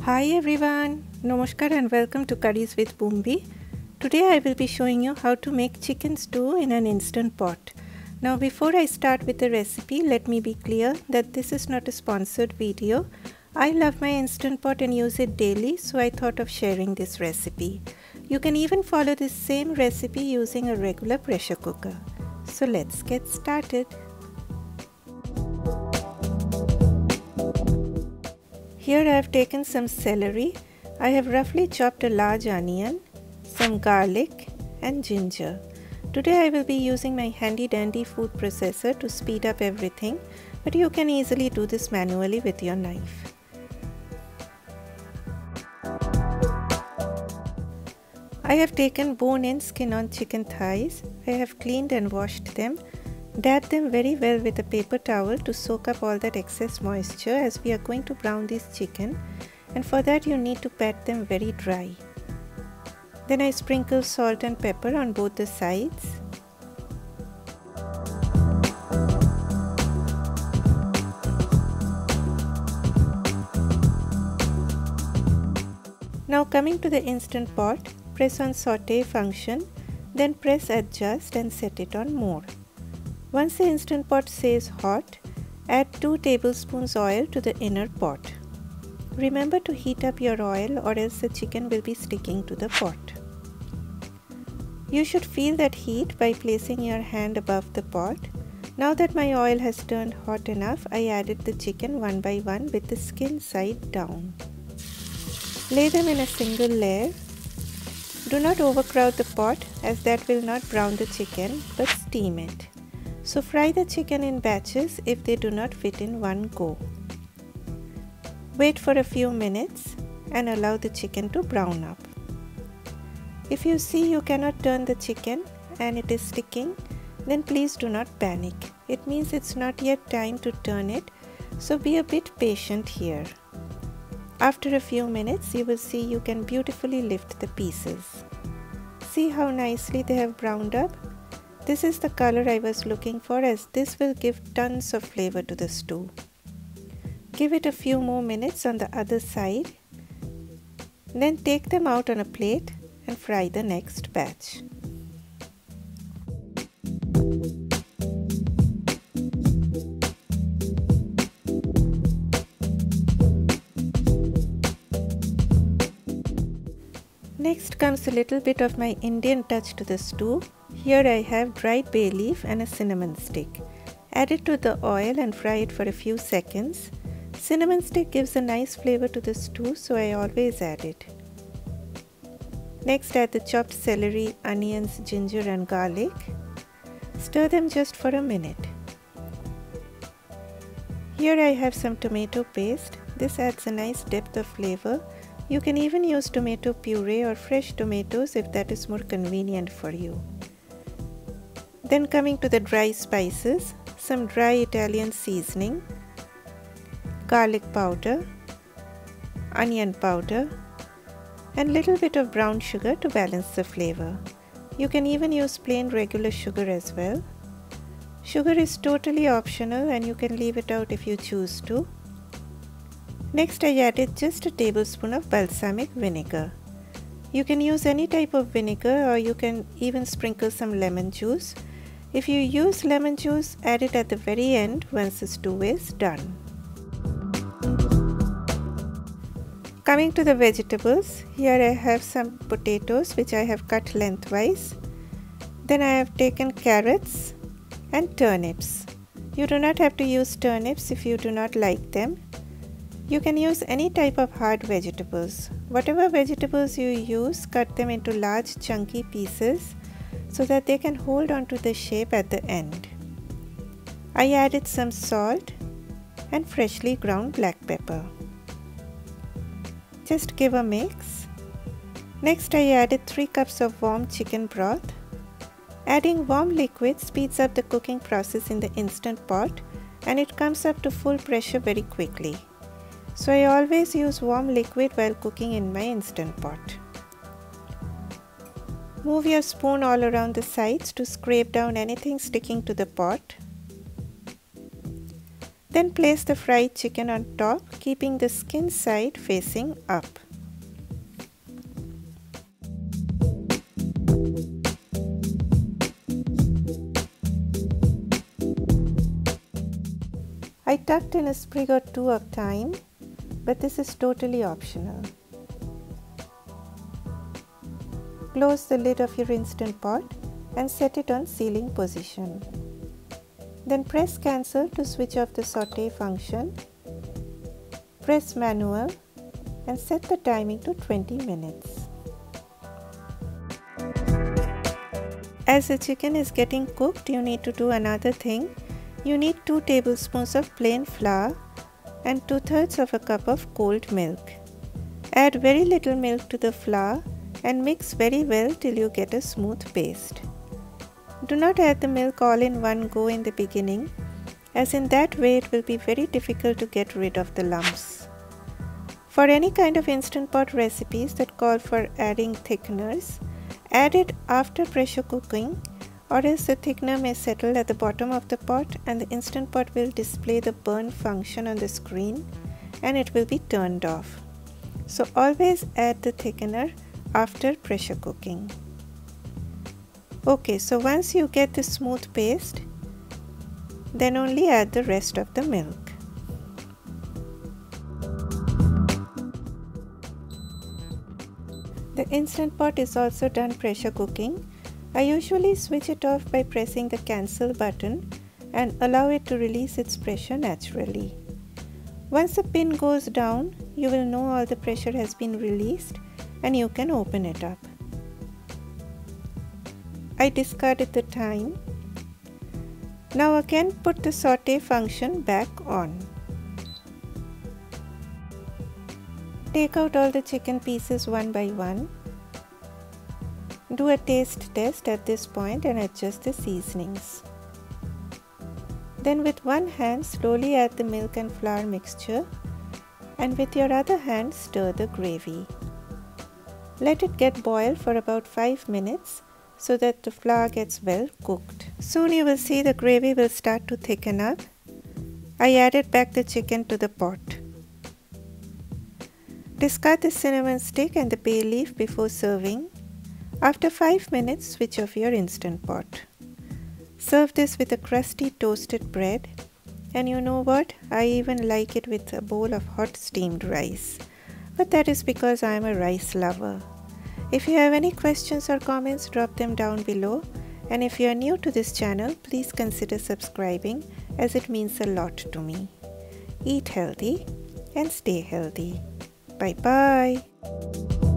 Hi everyone, Namaskar and welcome to Curries with Boombi. Today I will be showing you how to make chicken stew in an instant pot. Now before I start with the recipe, let me be clear that this is not a sponsored video. I love my instant pot and use it daily, so I thought of sharing this recipe. You can even follow this same recipe using a regular pressure cooker. So let's get started. Here I have taken some celery. I have roughly chopped a large onion, some garlic and ginger. Today I will be using my handy dandy food processor to speed up everything, but you can easily do this manually with your knife. I have taken bone-in skin-on chicken thighs. I have cleaned and washed them. Dab them very well with a paper towel to soak up all that excess moisture, as we are going to brown this chicken, and for that you need to pat them very dry. Then I sprinkle salt and pepper on both the sides. Now coming to the instant pot, press on saute function, then press adjust and set it on more. Once the instant pot says hot, add 2 tablespoons oil to the inner pot. Remember to heat up your oil or else the chicken will be sticking to the pot. You should feel that heat by placing your hand above the pot. Now that my oil has turned hot enough, I added the chicken one by one with the skin side down. Lay them in a single layer. Do not overcrowd the pot, as that will not brown the chicken but steam it. So fry the chicken in batches if they do not fit in one go. Wait for a few minutes and allow the chicken to brown up. If you see you cannot turn the chicken and it is sticking, then please do not panic. It means it's not yet time to turn it, so be a bit patient here. After a few minutes, you will see you can beautifully lift the pieces. See how nicely they have browned up? This is the color I was looking for, as this will give tons of flavor to the stew. Give it a few more minutes on the other side. Then take them out on a plate and fry the next batch. Next comes a little bit of my Indian touch to the stew. Here I have dried bay leaf and a cinnamon stick. Add it to the oil and fry it for a few seconds. Cinnamon stick gives a nice flavor to the stew, so I always add it. Next add the chopped celery, onions, ginger and garlic. Stir them just for a minute. Here I have some tomato paste. This adds a nice depth of flavor. You can even use tomato puree or fresh tomatoes if that is more convenient for you. Then coming to the dry spices, some dry Italian seasoning, garlic powder, onion powder, and little bit of brown sugar to balance the flavor. You can even use plain regular sugar as well. Sugar is totally optional and you can leave it out if you choose to. Next I added just a tablespoon of balsamic vinegar. You can use any type of vinegar, or you can even sprinkle some lemon juice. If you use lemon juice, add it at the very end once the stew is done. Coming to the vegetables, here I have some potatoes which I have cut lengthwise. Then I have taken carrots and turnips. You do not have to use turnips if you do not like them. You can use any type of hard vegetables. Whatever vegetables you use, cut them into large chunky pieces so that they can hold on to the shape at the end. I added some salt and freshly ground black pepper. Just give a mix. Next I added 3 cups of warm chicken broth. Adding warm liquid speeds up the cooking process in the instant pot, and it comes up to full pressure very quickly. So I always use warm liquid while cooking in my instant pot. Move your spoon all around the sides to scrape down anything sticking to the pot. Then place the fried chicken on top, keeping the skin side facing up. I tucked in a sprig or two of thyme, but this is totally optional. Close the lid of your Instant Pot and set it on sealing position. Then press cancel to switch off the saute function. Press manual and set the timing to 20 minutes. As the chicken is getting cooked, you need to do another thing. You need 2 tablespoons of plain flour and 2/3 of a cup of cold milk. Add very little milk to the flour and mix very well till you get a smooth paste. Do not add the milk all in one go in the beginning, as in that way it will be very difficult to get rid of the lumps. For any kind of Instant Pot recipes that call for adding thickeners, add it after pressure cooking, or else the thickener may settle at the bottom of the pot and the Instant Pot will display the burn function on the screen and it will be turned off. So always add the thickener after pressure cooking. Okay, so once you get the smooth paste, then only add the rest of the milk. The Instant Pot is also done pressure cooking. I usually switch it off by pressing the cancel button and allow it to release its pressure naturally. Once the pin goes down, you will know all the pressure has been released and you can open it up. I discarded the thyme. Now again put the saute function back on. Take out all the chicken pieces one by one. Do a taste test at this point and adjust the seasonings. Then with one hand slowly add the milk and flour mixture and with your other hand stir the gravy. Let it get boiled for about 5 minutes so that the flour gets well cooked. Soon you will see the gravy will start to thicken up. I added back the chicken to the pot. Discard the cinnamon stick and the bay leaf before serving. After 5 minutes, switch off your Instant Pot. Serve this with a crusty toasted bread, and you know what? I even like it with a bowl of hot steamed rice. But that is because I am a rice lover. If you have any questions or comments, drop them down below. And if you are new to this channel, please consider subscribing as it means a lot to me. Eat healthy and stay healthy. Bye bye.